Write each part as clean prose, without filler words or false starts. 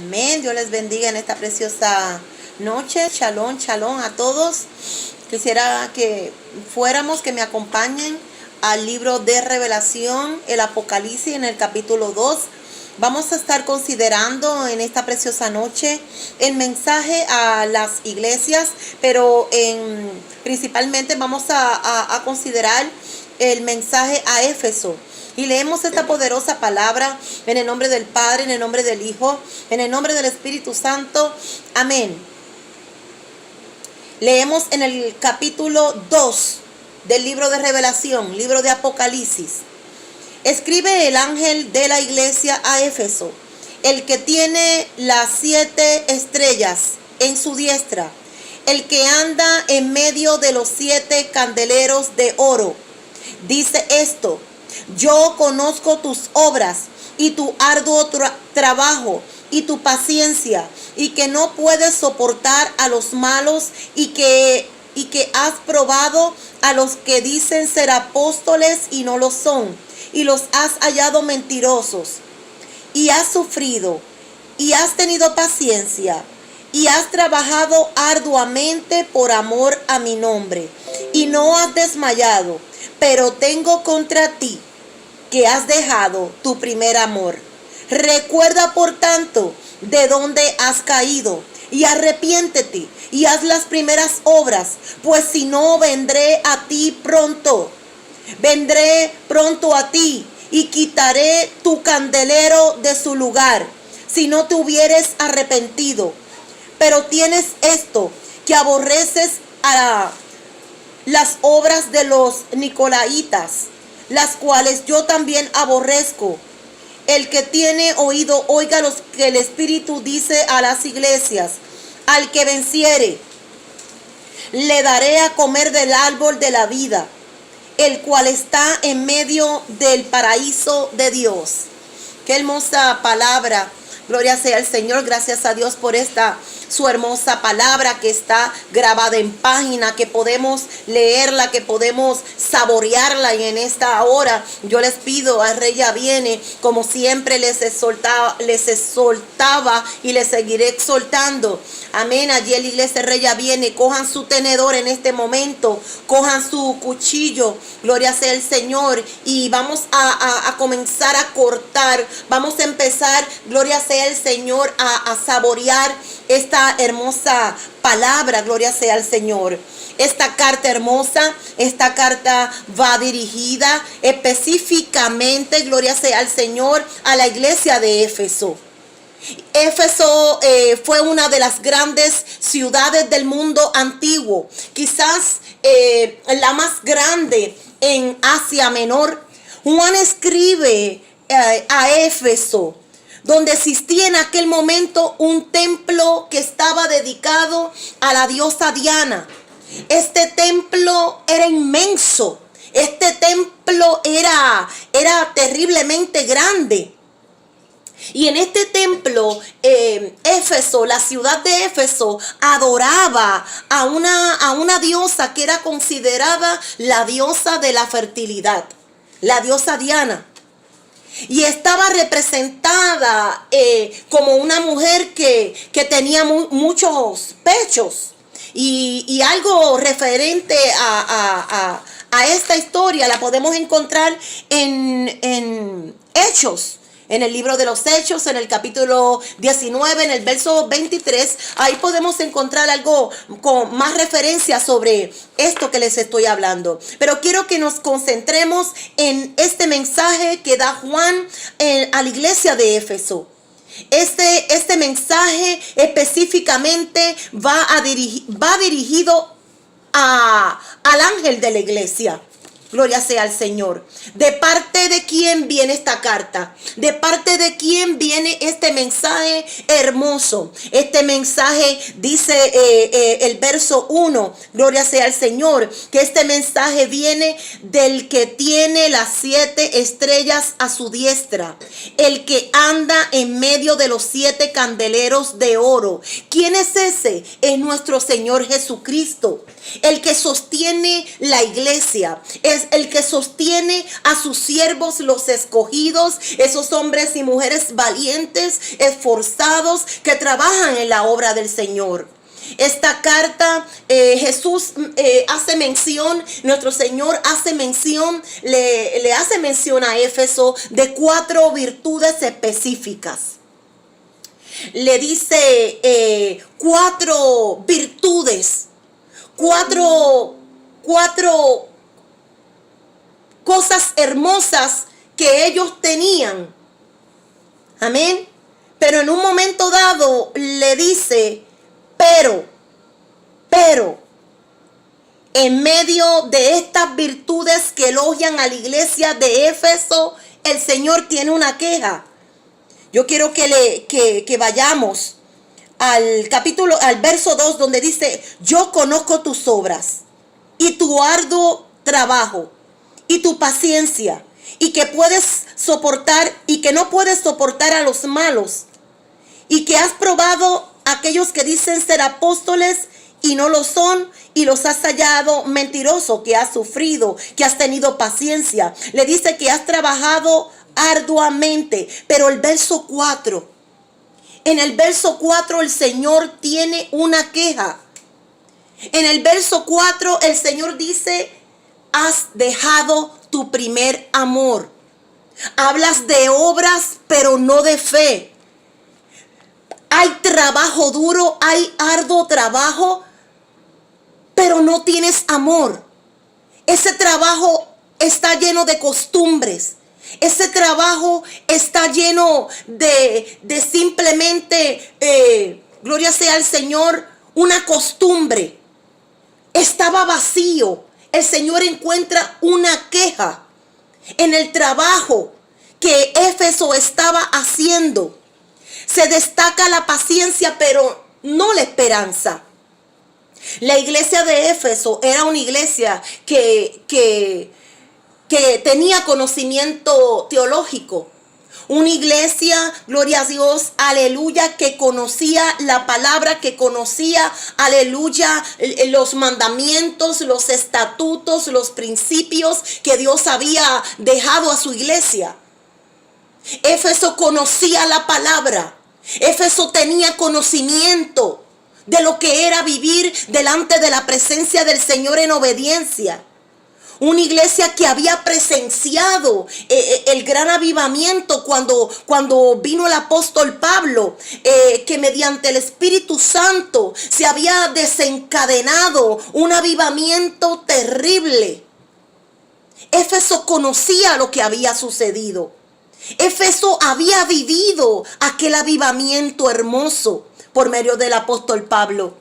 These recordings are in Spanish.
Amén. Dios les bendiga en esta preciosa noche. Shalom, shalom a todos. Quisiera que fuéramos, que me acompañen al libro de Revelación, el Apocalipsis, en el capítulo 2. Vamos a estar considerando en esta preciosa noche el mensaje a las iglesias, pero principalmente vamos a considerar el mensaje a Éfeso. Y leemos esta poderosa palabra en el nombre del Padre, en el nombre del Hijo, en el nombre del Espíritu Santo. Amén. Leemos en el capítulo 2 del libro de Revelación, libro de Apocalipsis. Escribe el ángel de la iglesia a Éfeso, el que tiene las 7 estrellas en su diestra, el que anda en medio de los 7 candeleros de oro. Dice esto: yo conozco tus obras y tu arduo trabajo y tu paciencia, y que no puedes soportar a los malos, y que has probado a los que dicen ser apóstoles y no lo son, y los has hallado mentirosos, y has sufrido, y has tenido paciencia, y has trabajado arduamente por amor a mi nombre, y no has desmayado. Pero tengo contra ti que has dejado tu primer amor. Recuerda, por tanto, de dónde has caído, y arrepiéntete, y haz las primeras obras, pues si no, vendré pronto a ti, y quitaré tu candelero de su lugar, si no te hubieres arrepentido. Pero tienes esto, que aborreces a las obras de los nicolaitas, las cuales yo también aborrezco. El que tiene oído, oiga lo que el Espíritu dice a las iglesias. Al que venciere, le daré a comer del árbol de la vida, el cual está en medio del paraíso de Dios. Qué hermosa palabra. Gloria sea al Señor. Gracias a Dios por esta su hermosa palabra que está grabada en página, que podemos leerla, que podemos saborearla. Y en esta hora yo les pido al Rey ya viene, como siempre les exhortaba y les seguiré exhortando. Amén. Allí en la iglesia Rey ya viene. Cojan su tenedor en este momento, cojan su cuchillo. Gloria sea el Señor. Y vamos a comenzar a cortar. Vamos a empezar, gloria sea el Señor, a saborear esta hermosa palabra. Gloria sea al Señor. Esta carta hermosa, esta carta va dirigida específicamente, gloria sea al Señor, a la iglesia de Éfeso. Éfeso fue una de las grandes ciudades del mundo antiguo, quizás la más grande en Asia Menor. Juan escribe a Éfeso, donde existía en aquel momento un templo que estaba dedicado a la diosa Diana. Este templo era inmenso, este templo era terriblemente grande. Y en este templo, Éfeso, la ciudad de Éfeso, adoraba a una diosa que era considerada la diosa de la fertilidad, la diosa Diana. Y estaba representada como una mujer que tenía muchos pechos. Y algo referente a esta historia la podemos encontrar en Hechos. En el libro de los Hechos, en el capítulo 19, en el verso 23, ahí podemos encontrar algo con más referencia sobre esto que les estoy hablando. Pero quiero que nos concentremos en este mensaje que da Juan a la iglesia de Éfeso. Este mensaje específicamente va dirigido al ángel de la iglesia. Gloria sea al Señor. ¿De parte de quién viene esta carta? ¿De parte de quién viene este mensaje hermoso? Este mensaje dice el verso 1, gloria sea al Señor, que este mensaje viene del que tiene las 7 estrellas a su diestra, el que anda en medio de los 7 candeleros de oro. ¿Quién es ese? Es nuestro Señor Jesucristo, el que sostiene la iglesia. Es el que sostiene a sus siervos, los escogidos, esos hombres y mujeres valientes, esforzados, que trabajan en la obra del Señor. Esta carta, Jesús hace mención, nuestro Señor hace mención, le hace mención a Éfeso de 4 virtudes específicas. Le dice 4 virtudes, 4 cosas hermosas que ellos tenían. Amén. Pero en un momento dado le dice, pero, en medio de estas virtudes que elogian a la iglesia de Éfeso, el Señor tiene una queja. Yo quiero que vayamos al verso 2, donde dice: yo conozco tus obras y tu arduo trabajo y tu paciencia, y que puedes soportar y que no puedes soportar a los malos, y que has probado a aquellos que dicen ser apóstoles y no lo son, y los has hallado mentirosos, que has sufrido, que has tenido paciencia. Le dice que has trabajado arduamente. Pero el verso 4, en el verso 4 el Señor tiene una queja. En el verso 4 el Señor dice: has dejado tu primer amor. Hablas de obras, pero no de fe. Hay trabajo duro, hay arduo trabajo, pero no tienes amor. Ese trabajo está lleno de costumbres. Ese trabajo está lleno de simplemente, gloria sea al Señor, una costumbre. Estaba vacío. El Señor encuentra una queja en el trabajo que Éfeso estaba haciendo. Se destaca la paciencia, pero no la esperanza. La iglesia de Éfeso era una iglesia que tenía conocimiento teológico. Una iglesia, gloria a Dios, aleluya, que conocía la palabra, que conocía, aleluya, los mandamientos, los estatutos, los principios que Dios había dejado a su iglesia. Éfeso conocía la palabra. Éfeso tenía conocimiento de lo que era vivir delante de la presencia del Señor en obediencia. Una iglesia que había presenciado el gran avivamiento cuando vino el apóstol Pablo, que mediante el Espíritu Santo se había desencadenado un avivamiento terrible. Éfeso conocía lo que había sucedido. Éfeso había vivido aquel avivamiento hermoso por medio del apóstol Pablo.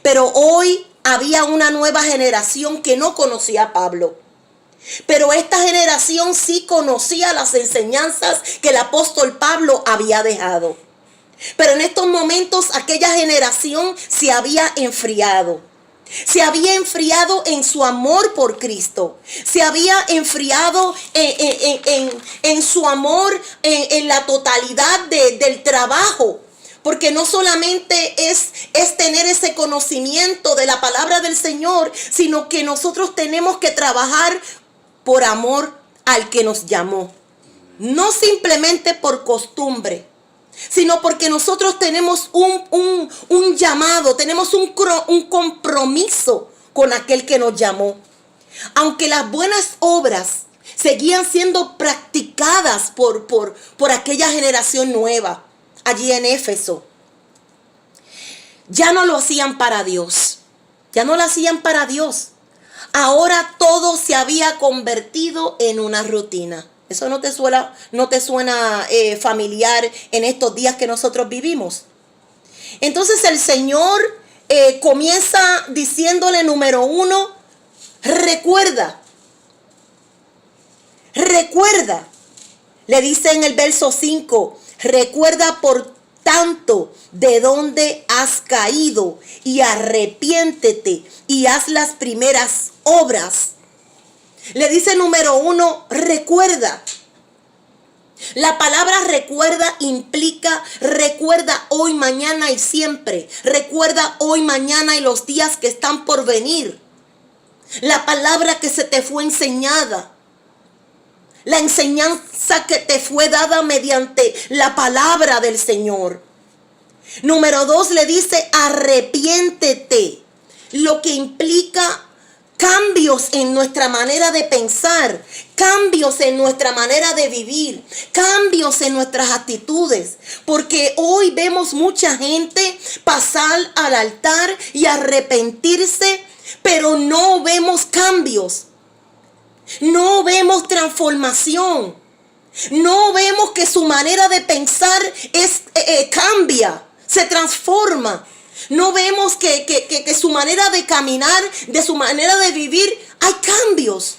Pero hoy había una nueva generación que no conocía a Pablo. Pero esta generación sí conocía las enseñanzas que el apóstol Pablo había dejado. Pero en estos momentos aquella generación se había enfriado. Se había enfriado en su amor por Cristo. Se había enfriado en su amor en la totalidad del trabajo. Porque no solamente es tener ese conocimiento de la palabra del Señor, sino que nosotros tenemos que trabajar por amor al que nos llamó. No simplemente por costumbre, sino porque nosotros tenemos un llamado, tenemos un compromiso con aquel que nos llamó. Aunque las buenas obras seguían siendo practicadas por aquella generación nueva allí en Éfeso, ya no lo hacían para Dios. Ya no lo hacían para Dios. Ahora todo se había convertido en una rutina. ¿Eso no te suena familiar en estos días que nosotros vivimos? Entonces el Señor comienza diciéndole, número 1, recuerda. Le dice en el verso 5, recuerda por tanto de dónde has caído y arrepiéntete y haz las primeras obras. Le dice número 1, recuerda. La palabra recuerda implica recuerda hoy, mañana y siempre. Recuerda hoy, mañana y los días que están por venir. La palabra que se te fue enseñada. La enseñanza que te fue dada mediante la palabra del Señor. Número 2, le dice arrepiéntete. Lo que implica cambios en nuestra manera de pensar, cambios en nuestra manera de vivir, cambios en nuestras actitudes. Porque hoy vemos mucha gente pasar al altar y arrepentirse, pero no vemos cambios. No vemos transformación. No vemos que su manera de pensar cambia, se transforma. No vemos que su manera de caminar, de su manera de vivir, hay cambios.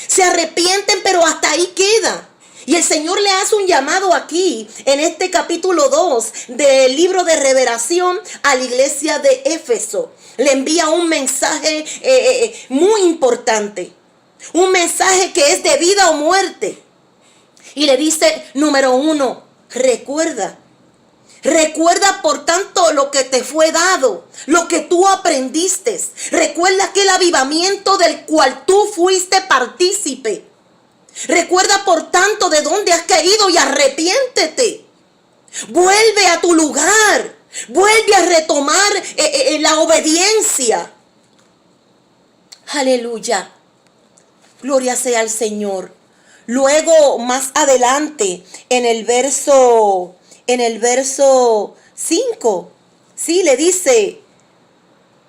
Se arrepienten, pero hasta ahí queda. Y el Señor le hace un llamado aquí, en este capítulo 2 del libro de Revelación, a la iglesia de Éfeso. Le envía un mensaje muy importante. Un mensaje que es de vida o muerte. Y le dice, número 1, recuerda. Recuerda por tanto lo que te fue dado, lo que tú aprendiste. Recuerda aquel avivamiento del cual tú fuiste partícipe. Recuerda por tanto de dónde has caído y arrepiéntete. Vuelve a tu lugar. Vuelve a retomar la obediencia. Aleluya. Gloria sea al Señor. Luego, más adelante, en el verso 5, sí, le dice,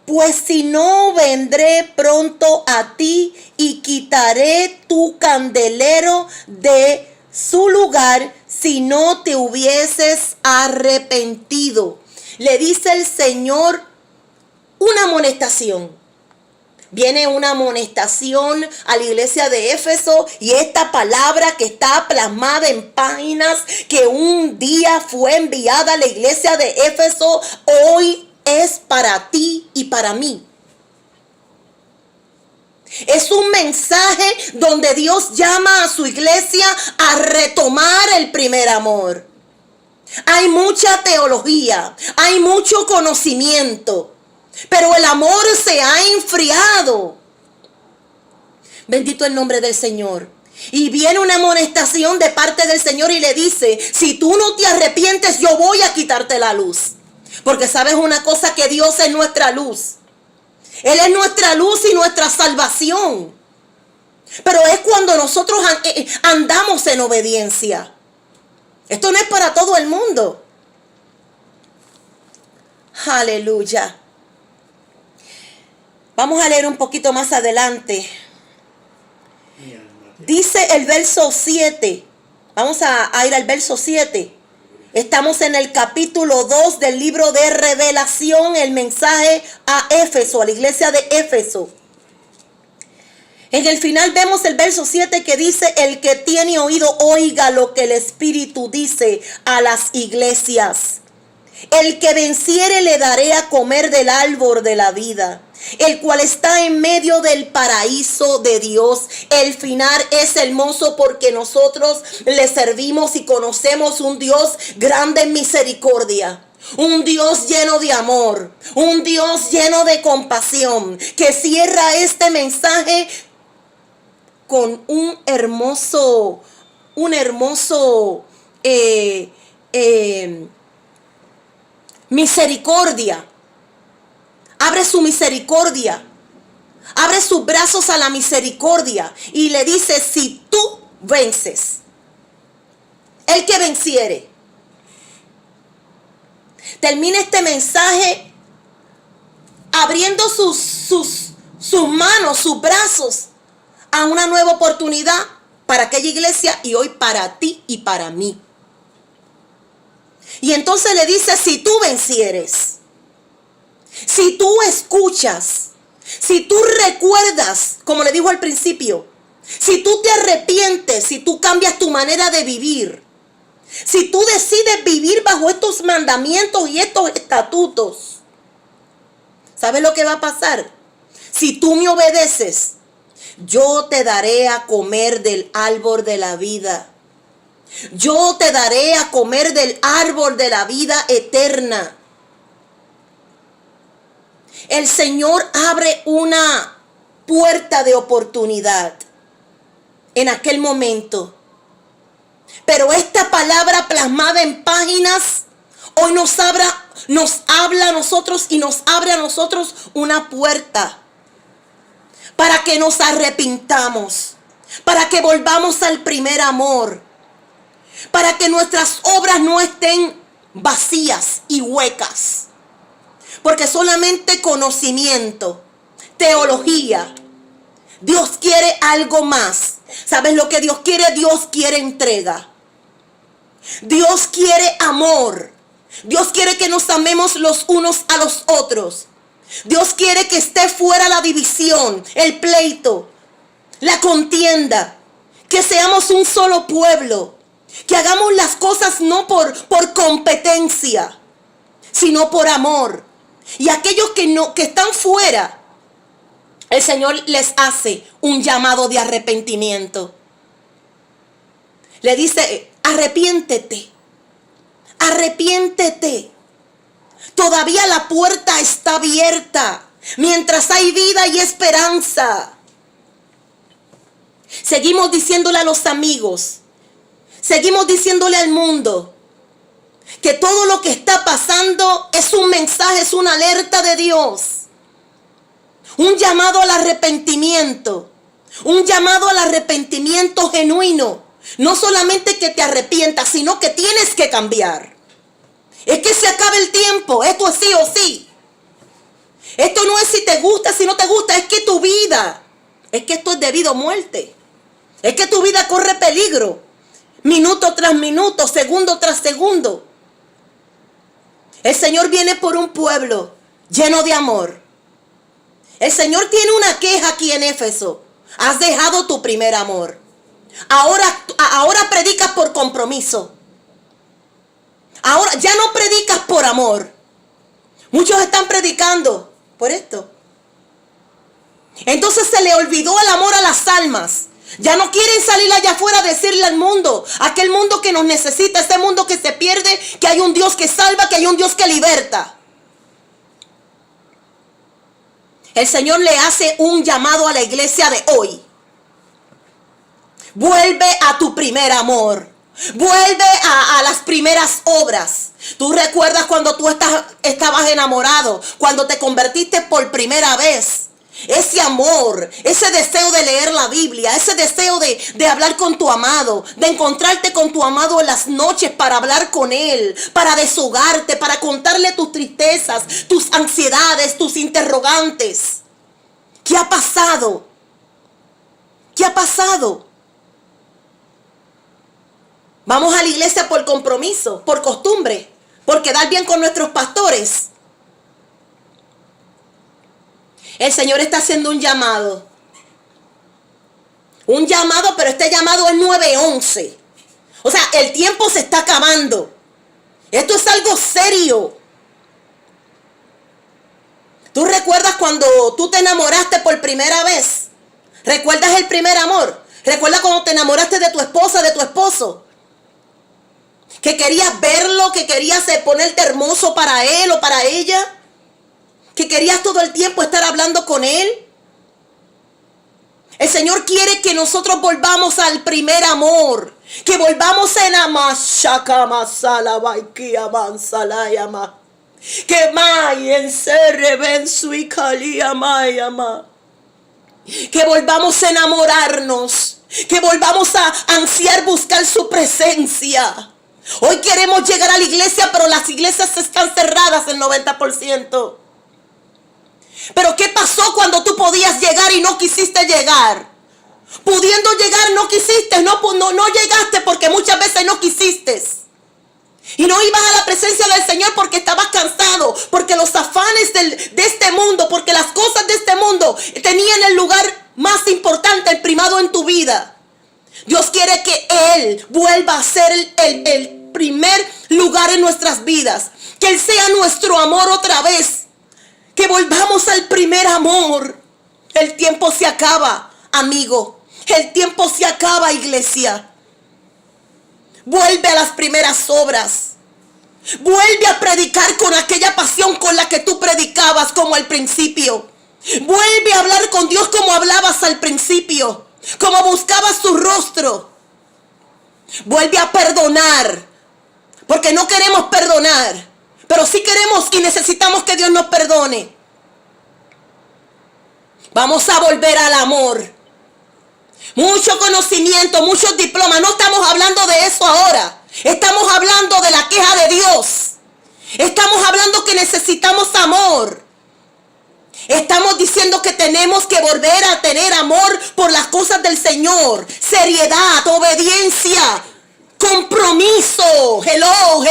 pues si no, vendré pronto a ti y quitaré tu candelero de su lugar si no te hubieses arrepentido. Le dice el Señor una amonestación. Viene una amonestación a la iglesia de Éfeso y esta palabra que está plasmada en páginas que un día fue enviada a la iglesia de Éfeso, hoy es para ti y para mí. Es un mensaje donde Dios llama a su iglesia a retomar el primer amor. Hay mucha teología, hay mucho conocimiento. Pero el amor se ha enfriado. Bendito el nombre del Señor. Y viene una amonestación de parte del Señor y le dice, si tú no te arrepientes, yo voy a quitarte la luz. Porque sabes una cosa, que Dios es nuestra luz. Él es nuestra luz y nuestra salvación. Pero es cuando nosotros andamos en obediencia. Esto no es para todo el mundo. Aleluya. Vamos a leer un poquito más adelante. Dice el verso 7. Vamos a ir al verso 7. Estamos en el capítulo 2 del libro de Revelación, el mensaje a Éfeso, a la iglesia de Éfeso. En el final vemos el verso 7 que dice, el que tiene oído oiga lo que el Espíritu dice a las iglesias. El que venciere le daré a comer del árbol de la vida, el cual está en medio del paraíso de Dios. El final es hermoso porque nosotros le servimos y conocemos un Dios grande en misericordia. Un Dios lleno de amor, un Dios lleno de compasión, que cierra este mensaje con un hermoso misericordia. Abre su misericordia. Abre sus brazos a la misericordia. Y le dice, si tú vences, el que venciere. Termina este mensaje abriendo sus manos, sus brazos a una nueva oportunidad para aquella iglesia y hoy para ti y para mí. Y entonces le dice, si tú vencieres, si tú escuchas, si tú recuerdas, como le dijo al principio, si tú te arrepientes, si tú cambias tu manera de vivir, si tú decides vivir bajo estos mandamientos y estos estatutos, ¿sabes lo que va a pasar? Si tú me obedeces, yo te daré a comer del árbol de la vida. Yo te daré a comer del árbol de la vida eterna. El Señor abre una puerta de oportunidad en aquel momento. Pero esta palabra plasmada en páginas hoy nos habla a nosotros y nos abre a nosotros una puerta para que nos arrepintamos, para que volvamos al primer amor, para que nuestras obras no estén vacías y huecas, porque solamente conocimiento, teología, Dios quiere algo más. ¿Sabes lo que Dios quiere? Dios quiere entrega. Dios quiere amor. Dios quiere que nos amemos los unos a los otros. Dios quiere que esté fuera la división, el pleito, la contienda. Que seamos un solo pueblo. Que hagamos las cosas no por competencia, sino por amor. Y aquellos que están fuera, el Señor les hace un llamado de arrepentimiento. Le dice, arrepiéntete, arrepiéntete. Todavía la puerta está abierta. Mientras hay vida y esperanza. Seguimos diciéndole a los amigos, seguimos diciéndole al mundo, que todo lo que está pasando es un mensaje, es una alerta de Dios. Un llamado al arrepentimiento. Un llamado al arrepentimiento genuino. No solamente que te arrepientas, sino que tienes que cambiar. Es que se acaba el tiempo. Esto es sí o sí. Esto no es si te gusta, si no te gusta. Es que tu vida, es que esto es debido a muerte. Es que tu vida corre peligro. Minuto tras minuto, segundo tras segundo. El Señor viene por un pueblo lleno de amor. El Señor tiene una queja aquí en Éfeso. Has dejado tu primer amor. Ahora predicas por compromiso. Ahora ya no predicas por amor. Muchos están predicando por esto. Entonces se le olvidó el amor a las almas. Ya no quieren salir allá afuera a decirle al mundo, aquel mundo que nos necesita, ese mundo que se pierde, que hay un Dios que salva, que hay un Dios que liberta. El Señor le hace un llamado a la iglesia de hoy. Vuelve a tu primer amor. Vuelve a las primeras obras. Tú recuerdas cuando tú estabas enamorado, cuando te convertiste por primera vez. Ese amor, ese deseo de leer la Biblia, ese deseo de hablar con tu amado, de encontrarte con tu amado en las noches para hablar con él, para deshogarte, para contarle tus tristezas, tus ansiedades, tus interrogantes. ¿Qué ha pasado? ¿Qué ha pasado? Vamos a la iglesia por compromiso, por costumbre, por quedar bien con nuestros pastores. El Señor está haciendo un llamado. Un llamado, pero este llamado es 9:11. O sea, el tiempo se está acabando. Esto es algo serio. ¿Tú recuerdas cuando tú te enamoraste por primera vez? ¿Recuerdas el primer amor? ¿Recuerdas cuando te enamoraste de tu esposa, de tu esposo? Que querías verlo, que querías ponerte hermoso para él o para ella. Que querías todo el tiempo estar hablando con él. El Señor quiere que nosotros volvamos al primer amor. Que volvamos en Amashaka Masala Baikia Mansalayama. Que mayen se rebensu y calia mayama. Que volvamos a enamorarnos. Que volvamos a ansiar buscar su presencia. Hoy queremos llegar a la iglesia, pero las iglesias están cerradas el 90%. Pero ¿qué pasó cuando tú podías llegar y no quisiste llegar? Pudiendo llegar no quisiste, no llegaste porque muchas veces no quisiste. Y no ibas a la presencia del Señor porque estabas cansado, porque los afanes de este mundo, porque las cosas de este mundo tenían el lugar más importante, el primado en tu vida. Dios quiere que Él vuelva a ser el primer lugar en nuestras vidas. Que Él sea nuestro amor otra vez. Que volvamos al primer amor. El tiempo se acaba, amigo. El tiempo se acaba, iglesia. Vuelve a las primeras obras. Vuelve a predicar con aquella pasión con la que tú predicabas como al principio. Vuelve a hablar con Dios como hablabas al principio, como buscabas su rostro. Vuelve a perdonar, porque no queremos perdonar, pero sí queremos y necesitamos que Dios nos perdone. Vamos a volver al amor. Mucho conocimiento, muchos diplomas. No estamos hablando de eso ahora. Estamos hablando de la queja de Dios. Estamos hablando que necesitamos amor. Estamos diciendo que tenemos que volver a tener amor por las cosas del Señor. Seriedad, obediencia, compromiso. Hello.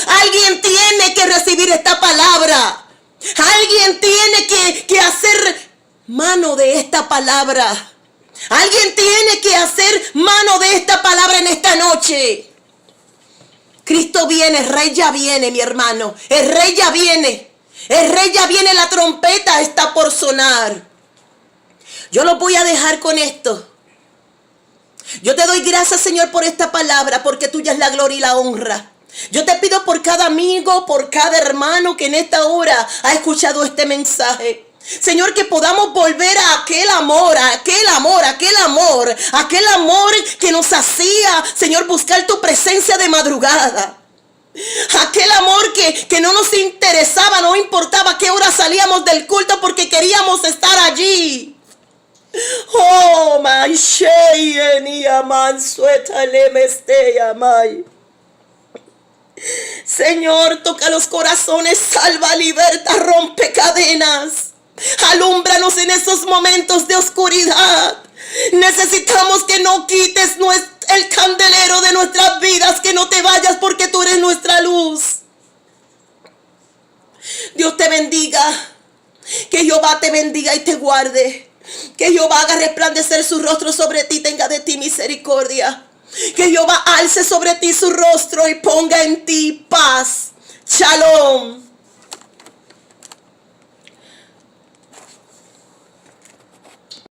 Alguien tiene que recibir esta palabra. Alguien tiene que hacer mano de esta palabra. Alguien tiene que hacer mano de esta palabra en esta noche. Cristo viene, el Rey ya viene, mi hermano. El Rey ya viene. El Rey ya viene, la trompeta está por sonar. Yo lo voy a dejar con esto. Yo te doy gracias, Señor, por esta palabra, porque tuya es la gloria y la honra. Yo te pido por cada amigo, por cada hermano que en esta hora ha escuchado este mensaje. Señor, que podamos volver a aquel amor que nos hacía, Señor, buscar tu presencia de madrugada. Aquel amor que no nos interesaba, no importaba qué hora salíamos del culto porque queríamos estar allí. Oh, my Señor, toca los corazones, salva, liberta, rompe cadenas. Alúmbranos en esos momentos de oscuridad. Necesitamos que no quites el candelero de nuestras vidas, que no te vayas porque tú eres nuestra luz. Dios te bendiga. Que Jehová te bendiga y te guarde. Que Jehová haga resplandecer su rostro sobre ti, tenga de ti misericordia. Que Jehová alce sobre ti su rostro y ponga en ti paz. Shalom.